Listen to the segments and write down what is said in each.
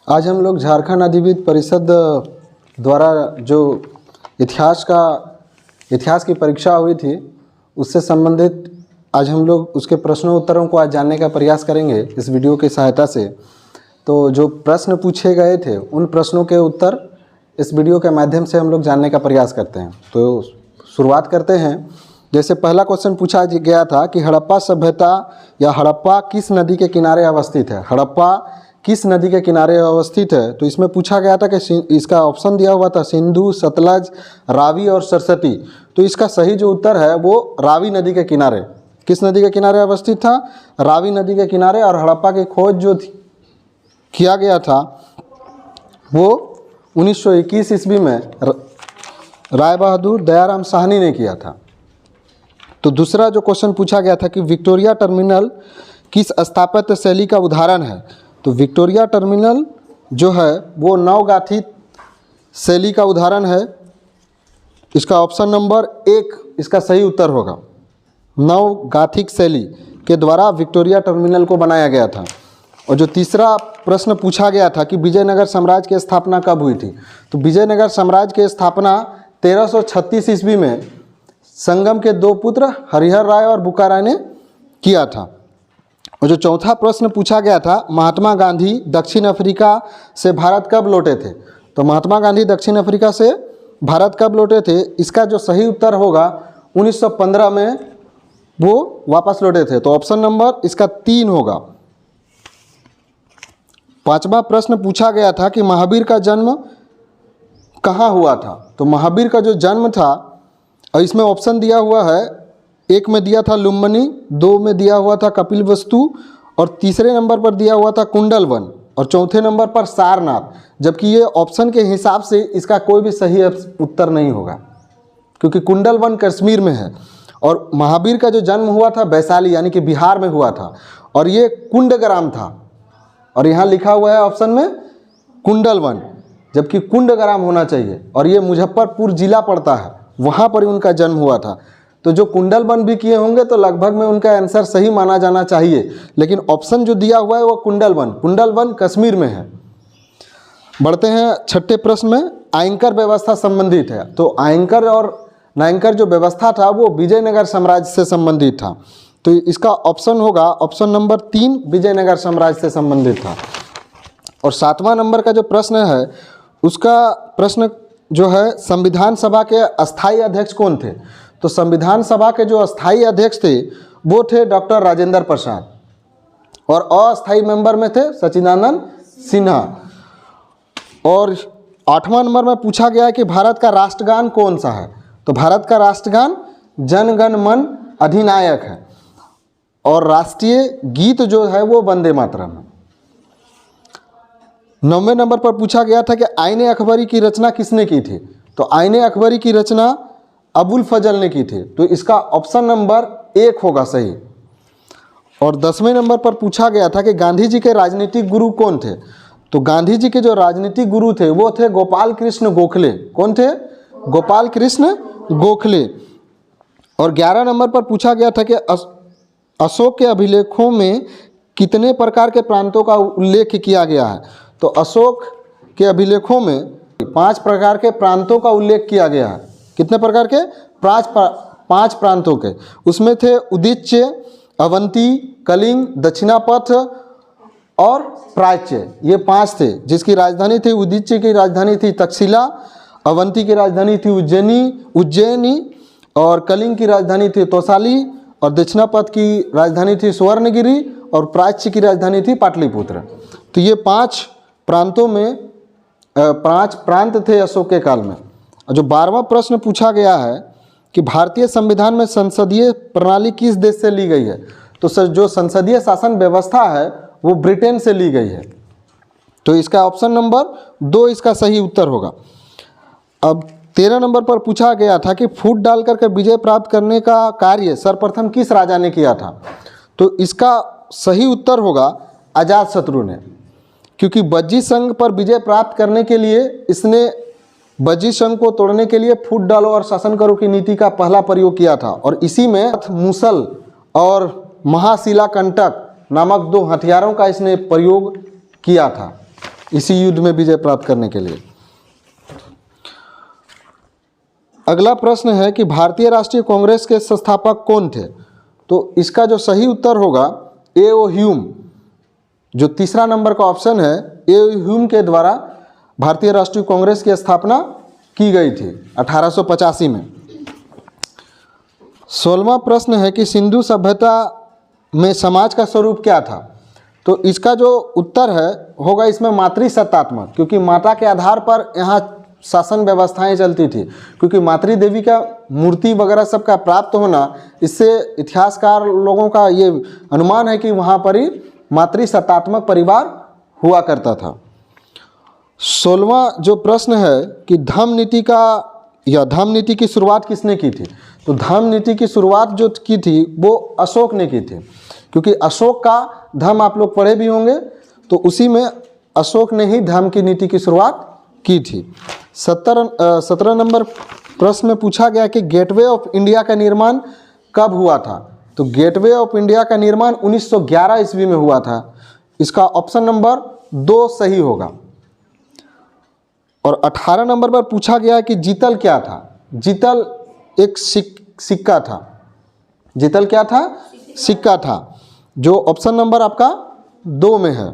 आज हम लोग झारखंड अधिविद्य परिषद द्वारा जो इतिहास की परीक्षा हुई थी उससे संबंधित आज हम लोग उसके प्रश्नों उत्तरों को आज जानने का प्रयास करेंगे इस वीडियो की सहायता से। तो जो प्रश्न पूछे गए थे उन प्रश्नों के उत्तर इस वीडियो के माध्यम से हम लोग जानने का प्रयास करते हैं। तो शुरुआत करते हैं। जैसे पहला क्वेश्चन पूछा गया था कि हड़प्पा सभ्यता या हड़प्पा किस नदी के किनारे अवस्थित है। हड़प्पा किस नदी के किनारे अवस्थित है? तो इसमें पूछा गया था कि इसका ऑप्शन दिया हुआ था सिंधु, सतलज, रावी और सरस्वती। तो इसका सही जो उत्तर है वो रावी नदी के किनारे। किस नदी के किनारे अवस्थित था? रावी नदी के किनारे। और हड़प्पा की खोज जो किया गया था वो 1921 ईस्वी में राय बहादुर दयाराम साहनी ने किया था। तो दूसरा जो क्वेश्चन पूछा गया था कि विक्टोरिया टर्मिनल किस स्थापत्य शैली का उदाहरण है। तो विक्टोरिया टर्मिनल जो है वो नवगाथिक शैली का उदाहरण है। इसका ऑप्शन नंबर 1 इसका सही उत्तर होगा। नवगाथिक शैली के द्वारा विक्टोरिया टर्मिनल को बनाया गया था। और जो तीसरा प्रश्न पूछा गया था कि विजयनगर साम्राज्य की स्थापना कब हुई थी। तो विजयनगर साम्राज्य की स्थापना 1336 ईस्वी में संगम के 2 पुत्र हरिहर राय और बुक्का राय ने किया था। और जो चौथा प्रश्न पूछा गया था महात्मा गांधी दक्षिण अफ्रीका से भारत कब लौटे थे। तो महात्मा गांधी दक्षिण अफ्रीका से भारत कब लौटे थे? इसका जो सही उत्तर होगा 1915 में वो वापस लौटे थे। तो ऑप्शन नंबर इसका 3 होगा। पांचवा प्रश्न पूछा गया था कि महावीर का जन्म कहाँ हुआ था। तो महावीर का जो जन्म था और इसमें ऑप्शन दिया हुआ है, 1 में दिया था लुम्बिनी, 2 में दिया हुआ था कपिलवस्तु और तीसरे नंबर पर दिया हुआ था कुंडलवन और चौथे नंबर पर सारनाथ। जबकि ये ऑप्शन के हिसाब से इसका कोई भी सही उत्तर नहीं होगा क्योंकि कुंडलवन कश्मीर में है और महावीर का जो जन्म हुआ था वैशाली यानी कि बिहार में हुआ था और ये कुंडग्राम था। और यहाँ लिखा हुआ है ऑप्शन में कुंडलवन, जबकि कुंडग्राम होना चाहिए और ये मुजफ्फरपुर जिला पड़ता है, वहाँ पर उनका जन्म हुआ था। तो जो कुंडलवन भी किए होंगे तो लगभग में उनका आंसर सही माना जाना चाहिए, लेकिन ऑप्शन जो दिया हुआ है वो कुंडलवन कश्मीर में है। बढ़ते हैं छठे प्रश्न में। आयकर व्यवस्था संबंधित है। तो आयकर और नायकर जो व्यवस्था था वो विजयनगर साम्राज्य से संबंधित था। तो इसका ऑप्शन होगा ऑप्शन नंबर 3 विजयनगर साम्राज्य से संबंधित था। और 7वां नंबर का जो प्रश्न है उसका प्रश्न जो है संविधान सभा के अस्थायी अध्यक्ष कौन थे। तो संविधान सभा के जो अस्थायी अध्यक्ष थे वो थे डॉक्टर राजेंद्र प्रसाद और अस्थायी मेंबर में थे सच्चिदानंद सिन्हा। और 8वां नंबर में पूछा गया है कि भारत का राष्ट्रगान कौन सा है। तो भारत का राष्ट्रगान जन गण मन अधिनायक है और राष्ट्रीय गीत जो है वो वंदे मातरम है। 9वें नंबर पर पूछा गया था कि आईने अकबरी की रचना किसने की थी। तो आईने अकबरी की रचना अबुल फजल ने की थी। तो इसका ऑप्शन नंबर 1 होगा सही। और 10वें नंबर पर पूछा गया था कि गांधी जी के राजनीतिक गुरु कौन थे। तो गांधी जी के जो राजनीतिक गुरु थे वो थे गोपाल कृष्ण गोखले। कौन थे? गोपाल कृष्ण गोखले। और 11 नंबर पर पूछा गया था कि अशोक के अभिलेखों में कितने प्रकार के प्रांतों का उल्लेख किया गया है। तो अशोक के अभिलेखों में 5 प्रकार के प्रांतों का उल्लेख किया गया है। कितने प्रकार के? 5 प्रांतों के। उसमें थे उदीच्य, अवंती, कलिंग, दक्षिणापथ और प्राच्य। ये 5 थे जिसकी राजधानी थी उदीच्य की राजधानी थी तक्षशिला, अवंती की राजधानी थी उज्जैनी और कलिंग की राजधानी थी तौसाली और दक्षिणापथ की राजधानी थी स्वर्णगिरी और प्राच्य की राजधानी थी पाटलिपुत्र। तो ये 5 प्रांतों में 5 प्रांत थे अशोक के काल में। जो 12वां प्रश्न पूछा गया है कि भारतीय संविधान में संसदीय प्रणाली किस देश से ली गई है। तो जो संसदीय शासन व्यवस्था है वो ब्रिटेन से ली गई है। तो इसका ऑप्शन नंबर 2 इसका सही उत्तर होगा। अब 13 नंबर पर पूछा गया था कि फूट डाल करके विजय प्राप्त करने का कार्य सर्वप्रथम किस राजा ने किया था। तो इसका सही उत्तर होगा अजातशत्रु ने, क्योंकि बज्जी संघ पर विजय प्राप्त करने के लिए इसने बज्जी संघ को तोड़ने के लिए फूट डालो और शासन करो की नीति का पहला प्रयोग किया था। और इसी में मूसल और महाशिला कंटक नामक 2 हथियारों का इसने प्रयोग किया था। इसी युद्ध में विजय प्राप्त करने के लिए। अगला प्रश्न है कि भारतीय राष्ट्रीय कांग्रेस के संस्थापक कौन थे? तो इसका जो सही उत्तर होगा ए.ओ. ह्यूम। जो तीसरा नंबर का ऑप्शन है, ए.ओ. ह्यूम के द्वारा भारतीय राष्ट्रीय कांग्रेस की स्थापना की गई थी 1885 में। 16वां प्रश्न है कि सिंधु सभ्यता में समाज का स्वरूप क्या था? तो इसका जो उत्तर है होगा इसमें मातृसत्तात्मक, क्योंकि माता के आधार पर यहाँ शासन व्यवस्थाएं चलती थी। क्योंकि मातृ देवी का मूर्ति वगैरह सबका प्राप्त होना, इससे इतिहासकार लोगों का ये अनुमान है कि वहाँ पर ही मातृसत्तात्मक परिवार हुआ करता था। 16वां जो प्रश्न है कि धम्म नीति का या धम्म नीति की शुरुआत किसने की थी? तो धम्म नीति की शुरुआत जो की थी वो अशोक ने की थी, क्योंकि अशोक का धम्म आप लोग पढ़े भी होंगे, तो उसी में अशोक ने ही धम्म की नीति की शुरुआत की थी। 17 नंबर प्रश्न में पूछा गया कि गेटवे ऑफ इंडिया का निर्माण कब हुआ था? तो गेटवे ऑफ इंडिया का निर्माण 1911 ईस्वी में हुआ था। इसका ऑप्शन नंबर 2 सही होगा। और 18 नंबर पर पूछा गया कि जीतल क्या था? जीतल एक सिक्का था। जीतल क्या था? सिक्का था, जो ऑप्शन नंबर आपका 2 में है।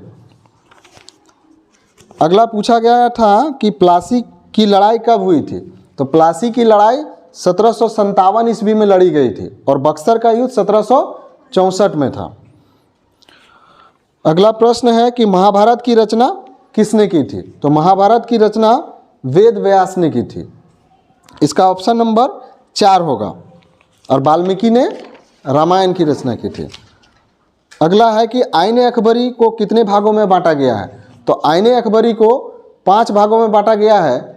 अगला पूछा गया था कि प्लासी की लड़ाई कब हुई थी? तो प्लासी की लड़ाई 1757 ईस्वी में लड़ी गई थी और बक्सर का युद्ध 1764 में था। अगला प्रश्न है कि महाभारत की रचना किसने की थी? तो महाभारत की रचना वेद व्यास ने की थी। इसका ऑप्शन नंबर 4 होगा। और वाल्मीकि ने रामायण की रचना की थी। अगला है कि आईने अकबरी को कितने भागों में बांटा गया है? तो आईने अकबरी को 5 भागों में बांटा गया है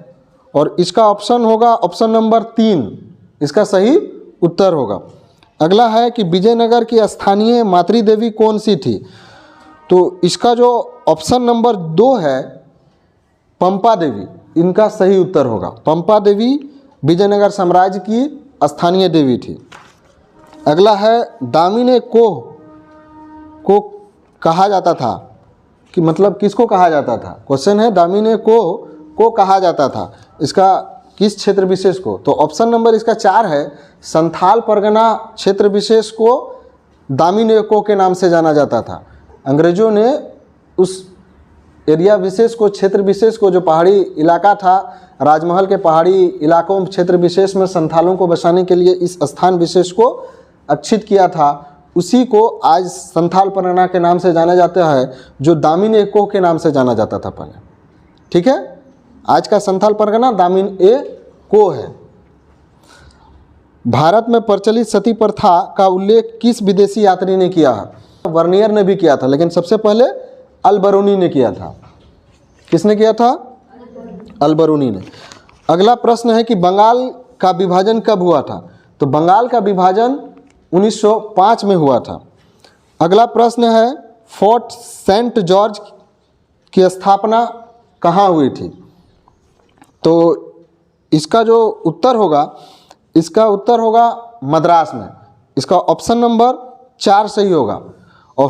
और इसका ऑप्शन होगा ऑप्शन नंबर 3। इसका सही उत्तर होगा। अगला है कि विजयनगर की स्थानीय मातृदेवी कौन सी थी? तो इसका जो ऑप्शन नंबर 2 है पंपा देवी, इनका सही उत्तर होगा। पंपा देवी विजयनगर साम्राज्य की स्थानीय देवी थी। अगला है दामिनी को कहा जाता था कि मतलब किसको कहा जाता था? क्वेश्चन है दामिनी को कहा जाता था, इसका किस क्षेत्र विशेष को? तो ऑप्शन नंबर इसका 4 है। संथाल परगना क्षेत्र विशेष को दामिनी के नाम से जाना जाता था। अंग्रेजों ने उस एरिया विशेष को, क्षेत्र विशेष को, जो पहाड़ी इलाका था, राजमहल के पहाड़ी इलाकों क्षेत्र विशेष में संथालों को बसाने के लिए इस स्थान विशेष को अक्षित किया था। उसी को आज संथाल परगना के नाम से जाना जाता है, जो दामिनी के नाम से जाना जाता था पहले। ठीक है, आज का संथाल परगना दामिनी है। भारत में प्रचलित सती प्रथा का उल्लेख किस विदेशी यात्री ने किया है? वर्नियर ने भी किया था, लेकिन सबसे पहले अल-बरूनी ने किया था। किसने किया था? अल-बरूनी ने। अगला प्रश्न है कि बंगाल का विभाजन कब हुआ था? तो बंगाल का विभाजन 1905 में हुआ था। अगला प्रश्न है फोर्ट सेंट जॉर्ज की स्थापना कहाँ हुई थी? तो इसका जो उत्तर होगा, इसका उत्तर होगा मद्रास में। इसका ऑप्शन नंबर 4 सही होगा। और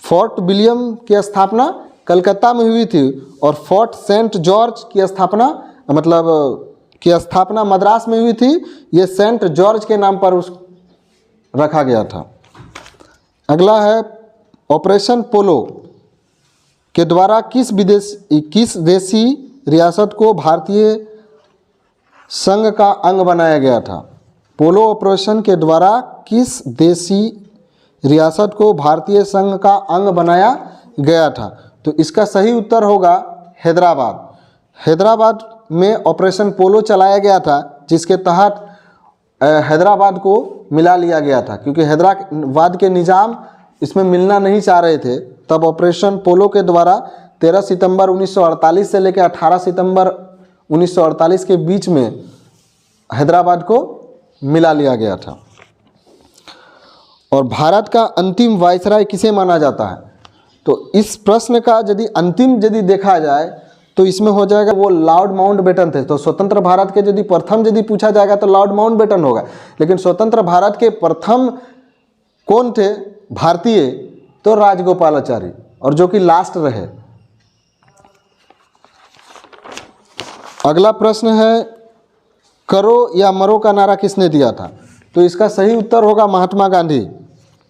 फोर्ट विलियम की स्थापना कलकत्ता में हुई थी और फोर्ट सेंट जॉर्ज की स्थापना मद्रास में हुई थी। ये सेंट जॉर्ज के नाम पर रखा गया था। अगला है ऑपरेशन पोलो के द्वारा किस देशी रियासत को भारतीय संघ का अंग बनाया गया था? पोलो ऑपरेशन के द्वारा किस देशी रियासत को भारतीय संघ का अंग बनाया गया था? तो इसका सही उत्तर होगा हैदराबाद। हैदराबाद में ऑपरेशन पोलो चलाया गया था, जिसके तहत हैदराबाद को मिला लिया गया था, क्योंकि हैदराबाद के निज़ाम इसमें मिलना नहीं चाह रहे थे। तब ऑपरेशन पोलो के द्वारा 13 सितंबर 1948 से लेकर 18 सितंबर 1948 के बीच में हैदराबाद को मिला लिया गया था। और भारत का अंतिम वायसराय किसे माना जाता है? तो इस प्रश्न का यदि देखा जाए तो इसमें हो जाएगा वो लॉर्ड माउंटबेटन थे। तो स्वतंत्र भारत के यदि पूछा जाएगा तो लॉर्ड माउंटबेटन होगा। लेकिन स्वतंत्र भारत के प्रथम कौन थे भारतीय? तो राजगोपालाचारी, और जो कि लास्ट रहे। अगला प्रश्न है, करो या मरो का नारा किसने दिया था? तो इसका सही उत्तर होगा महात्मा गांधी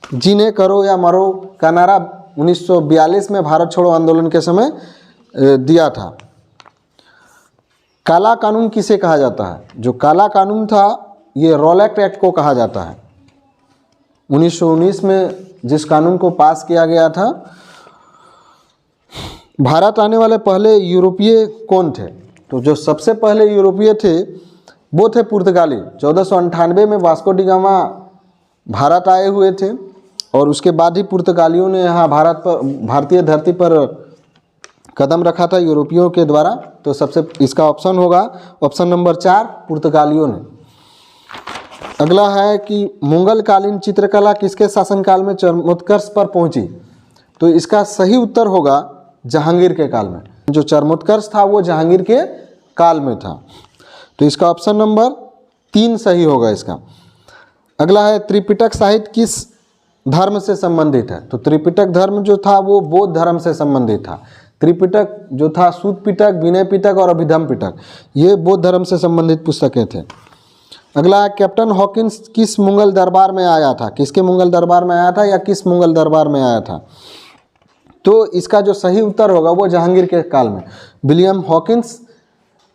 जी ने करो या मरो का नारा 1942 में भारत छोड़ो आंदोलन के समय दिया था। काला कानून किसे कहा जाता है? जो काला कानून था ये रॉलेट एक्ट को कहा जाता है। 1919 में जिस कानून को पास किया गया था। भारत आने वाले पहले यूरोपीय कौन थे? तो जो सबसे पहले यूरोपीय थे वो थे पुर्तगाली। 1498 में वास्को डी गामा भारत आए हुए थे और उसके बाद ही पुर्तगालियों ने यहाँ भारतीय धरती पर कदम रखा था यूरोपियों के द्वारा। तो सबसे इसका ऑप्शन होगा ऑप्शन नंबर 4 पुर्तगालियों ने। अगला है कि मुगल कालीन चित्रकला किसके शासनकाल में चरमोत्कर्ष पर पहुंची? तो इसका सही उत्तर होगा जहांगीर के काल में। जो चरमोत्कर्ष था वो जहांगीर के काल में था। तो इसका ऑप्शन नंबर 3 सही होगा इसका। अगला है त्रिपिटक साहित्य किस धर्म से संबंधित है? तो त्रिपिटक धर्म जो था वो बौद्ध धर्म से संबंधित था। त्रिपिटक जो था सूत पिटक, विनय पिटक और अभिधम पिटक, ये बौद्ध धर्म से संबंधित पुस्तकें थे। अगला है कैप्टन हॉकिंस किस मुगल दरबार में आया था? किसके मुगल दरबार में आया था या किस मुगल दरबार में आया था? तो इसका जो सही उत्तर होगा वो जहांगीर के काल में। विलियम हॉकिंस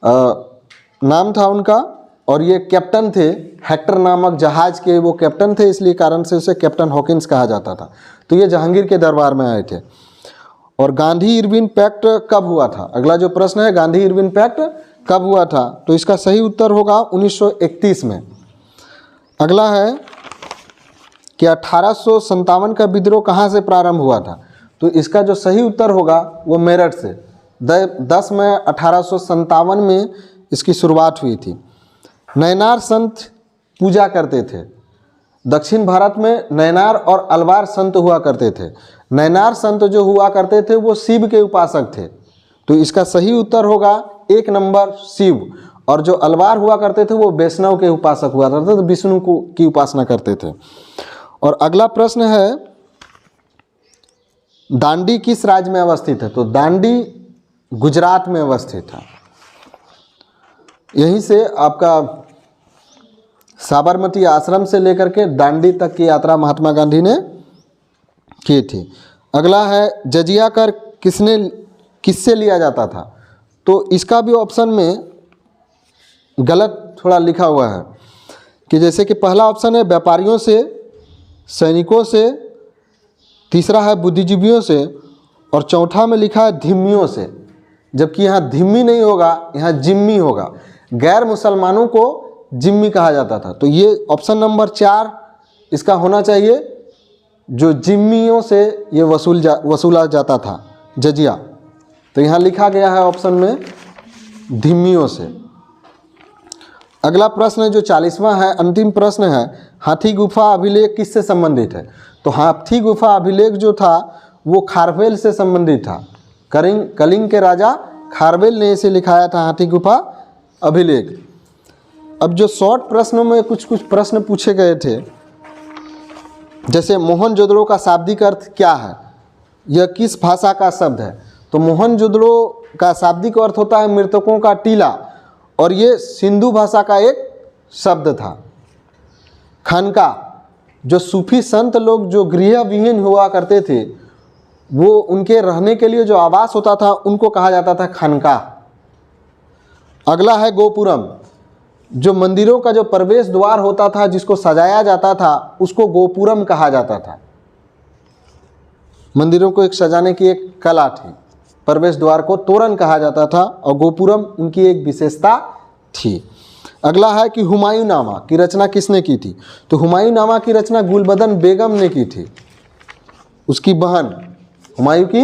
नाम था उनका और ये कैप्टन थे। हेक्टर नामक जहाज के वो कैप्टन थे, इसलिए कारण से उसे कैप्टन हॉकिंस कहा जाता था। तो ये जहांगीर के दरबार में आए थे। और गांधी इरविन पैक्ट कब हुआ था? अगला जो प्रश्न है गांधी इरविन पैक्ट कब हुआ था? तो इसका सही उत्तर होगा 1931 में। अगला है कि 1857 का विद्रोह कहाँ से प्रारंभ हुआ था? तो इसका जो सही उत्तर होगा वो मेरठ से। 10 मई 1857 में इसकी शुरुआत हुई थी। नैनार संत पूजा करते थे। दक्षिण भारत में नैनार और अलवार संत हुआ करते थे। नैनार संत जो हुआ करते थे वो शिव के उपासक थे। तो इसका सही उत्तर होगा 1 नंबर शिव। और जो अलवार हुआ करते थे वो वैष्णव के उपासक हुआ करते थे, तो विष्णु को की उपासना करते थे। और अगला प्रश्न है दांडी किस राज्य में अवस्थित है? तो दांडी गुजरात में अवस्थित है। यहीं से आपका साबरमती आश्रम से लेकर के दांडी तक की यात्रा महात्मा गांधी ने की थी। अगला है जजिया कर किससे लिया जाता था? तो इसका भी ऑप्शन में गलत थोड़ा लिखा हुआ है कि जैसे कि पहला ऑप्शन है व्यापारियों से, सैनिकों से, तीसरा है बुद्धिजीवियों से और चौथा में लिखा है धिम्मियों से। जबकि यहाँ धिम्मी नहीं होगा, यहाँ जिम्मी होगा। गैर मुसलमानों को जिम्मी कहा जाता था। तो ये ऑप्शन नंबर 4 इसका होना चाहिए। जो जिम्मियों से ये वसूला जाता था जजिया। तो यहाँ लिखा गया है ऑप्शन में धिम्मियों से। अगला प्रश्न है जो 40वां है, अंतिम प्रश्न है, हाथी गुफा अभिलेख किससे संबंधित है? तो हाथी गुफा अभिलेख जो था वो खारवेल से संबंधित था। कलिंग के राजा खारवेल ने इसे लिखाया था, हाथी गुफा अभिलेख। अब जो शॉर्ट प्रश्नों में कुछ प्रश्न पूछे गए थे, जैसे मोहनजोदड़ो का शाब्दिक अर्थ क्या है? यह किस भाषा का शब्द है? तो मोहनजोदड़ो का शाब्दिक अर्थ होता है मृतकों का टीला और ये सिंधु भाषा का एक शब्द था। खानका, जो सूफी संत लोग जो गृह विहीन हुआ करते थे वो उनके रहने के लिए जो आवास होता था उनको कहा जाता था खानका। अगला है गोपुरम, जो मंदिरों का जो प्रवेश द्वार होता था जिसको सजाया जाता था उसको गोपुरम कहा जाता था। मंदिरों को एक सजाने की एक कला थी। प्रवेश द्वार को तोरण कहा जाता था और गोपुरम उनकी एक विशेषता थी। अगला है कि हुमायूं नामा की रचना किसने की थी? तो हुमायूं नामा की रचना गुलबदन बेगम ने की थी। उसकी बहन, हुमायूं की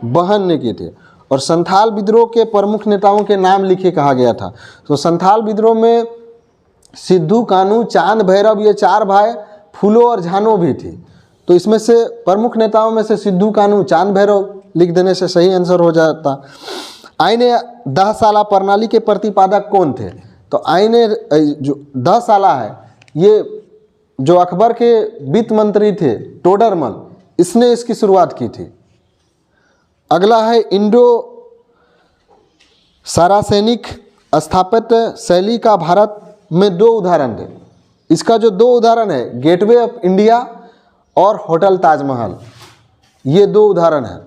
बहन ने की थी। और संथाल विद्रोह के प्रमुख नेताओं के नाम लिखे कहा गया था। तो संथाल विद्रोह में सिद्धू, कानू, चांद, भैरव ये 4 भाई, फूलो और झानो भी थी। तो इसमें से प्रमुख नेताओं में से सिद्धू, कानू, चांद, भैरव लिख देने से सही आंसर हो जाता। आईने 10 साला प्रणाली के प्रतिपादक कौन थे? तो आईने जो 10 साला है ये जो अकबर के वित्त मंत्री थे टोडरमल, इसने इसकी शुरुआत की थी। अगला है इंडो सारासेनिक स्थापत्य शैली का भारत में 2 उदाहरण थे। इसका जो 2 उदाहरण है, गेटवे ऑफ इंडिया और होटल ताजमहल, ये 2 उदाहरण है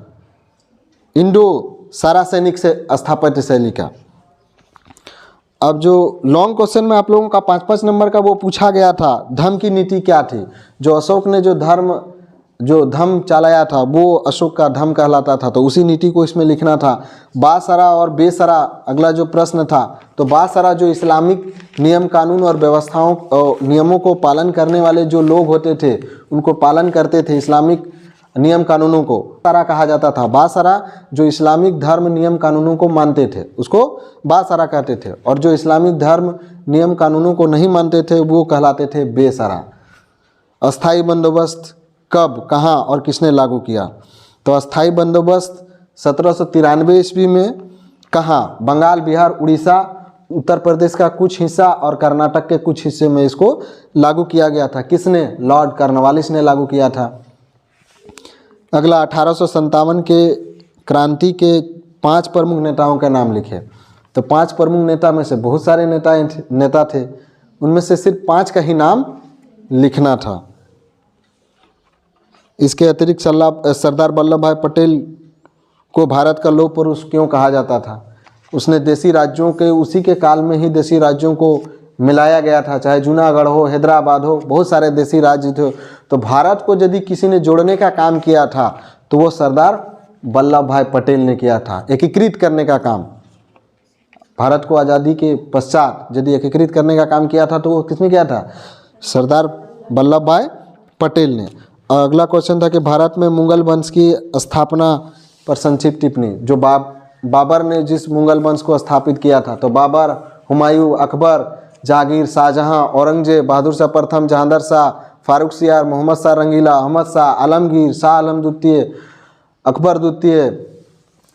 इंडो सारासेनिक से स्थापत्य शैली का। अब जो लॉन्ग क्वेश्चन में आप लोगों का 5-5 नंबर का वो पूछा गया था, धर्म की नीति क्या थी। जो अशोक ने जो धर्म चलाया था वो अशोक का धर्म कहलाता था, तो उसी नीति को इसमें लिखना था। बासरा और बेसरा अगला जो प्रश्न था, तो बासरा जो इस्लामिक नियम कानून और व्यवस्थाओं नियमों को पालन करने वाले जो लोग होते थे, उनको पालन करते थे इस्लामिक नियम कानूनों को, बासरा कहा जाता था। बासरा जो इस्लामिक धर्म नियम कानूनों को मानते थे उसको बासरा कहते थे, और जो इस्लामिक धर्म नियम कानूनों को नहीं मानते थे वो कहलाते थे बेसरा। अस्थाई बंदोबस्त कब, कहाँ और किसने लागू किया। तो अस्थाई बंदोबस्त 1793 ईस्वी में कहाँ, बंगाल, बिहार, उड़ीसा, उत्तर प्रदेश का कुछ हिस्सा और कर्नाटक के कुछ हिस्से में इसको लागू किया गया था। किसने, लॉर्ड कॉर्नवालिस ने लागू किया था। अगला 1857 के क्रांति के 5 प्रमुख नेताओं के नाम लिखे। तो 5 प्रमुख नेता में से बहुत सारे नेता थे, उनमें से सिर्फ 5 का ही नाम लिखना था। इसके अतिरिक्त सरदार वल्लभ भाई पटेल को भारत का लौह पुरुष क्यों कहा जाता था। उसने देसी राज्यों के, उसी के काल में ही देसी राज्यों को मिलाया गया था, चाहे जूनागढ़ हो, हैदराबाद हो, बहुत सारे देसी राज्य थे। तो भारत को यदि किसी ने जोड़ने का काम किया था तो वो सरदार वल्लभ भाई पटेल ने किया था। एकीकृत करने का काम, भारत को आज़ादी के पश्चात यदि एकीकृत करने का काम किया था तो वो किसने किया था, सरदार वल्लभ भाई पटेल ने। अगला क्वेश्चन था कि भारत में मुगल वंश की स्थापना पर संक्षिप्त टिप्पणी। जो बाबर ने जिस मुगल वंश को स्थापित किया था, तो बाबर, हुमायूं, अकबर, जहांगीर, शाहजहां, औरंगजेब, बहादुर शाह प्रथम, जहांदर शाह, फारूक सियार, मोहम्मद शाह रंगीला, अहमद शाह, आलमगीर, शाह आलम द्वितीय, अकबर द्वितीय,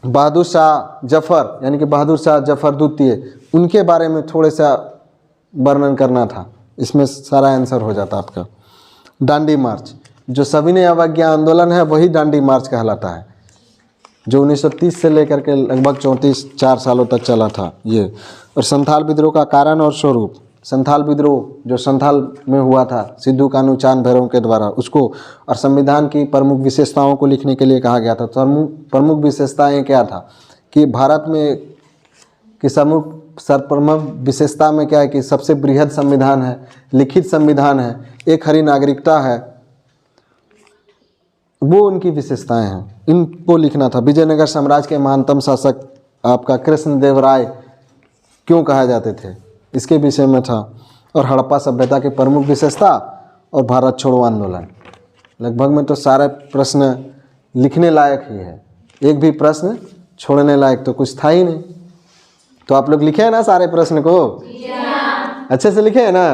बहादुर शाह जफर यानी कि बहादुर शाह जफर द्वितीय, उनके बारे में थोड़े सा वर्णन करना था। इसमें सारा आंसर हो जाता आपका। दांडी मार्च, जो सविनय अवज्ञा आंदोलन है वही दांडी मार्च कहलाता है, जो 1930 से लेकर के लगभग 4 सालों तक चला था ये। और संथाल विद्रोह का कारण और स्वरूप, संथाल विद्रोह जो संथाल में हुआ था सिद्धू कान्हू चांद भैरव के द्वारा, उसको और संविधान की प्रमुख विशेषताओं को लिखने के लिए कहा गया था। तो प्रमुख विशेषताएं क्या था कि भारत में कि प्रमुख विशेषता में क्या है कि सबसे बृहद संविधान है, लिखित संविधान है, एक हरी नागरिकता है, वो उनकी विशेषताएं हैं, इनको लिखना था। विजयनगर साम्राज्य के महानतम शासक आपका कृष्णदेवराय क्यों कहा जाते थे, इसके विषय में था। और हड़प्पा सभ्यता की प्रमुख विशेषता और भारत छोड़ो आंदोलन। लगभग में तो सारे प्रश्न लिखने लायक ही है, एक भी प्रश्न छोड़ने लायक तो कुछ था ही नहीं। तो आप लोग लिखे हैं ना सारे प्रश्न को, अच्छे से लिखे हैं ना।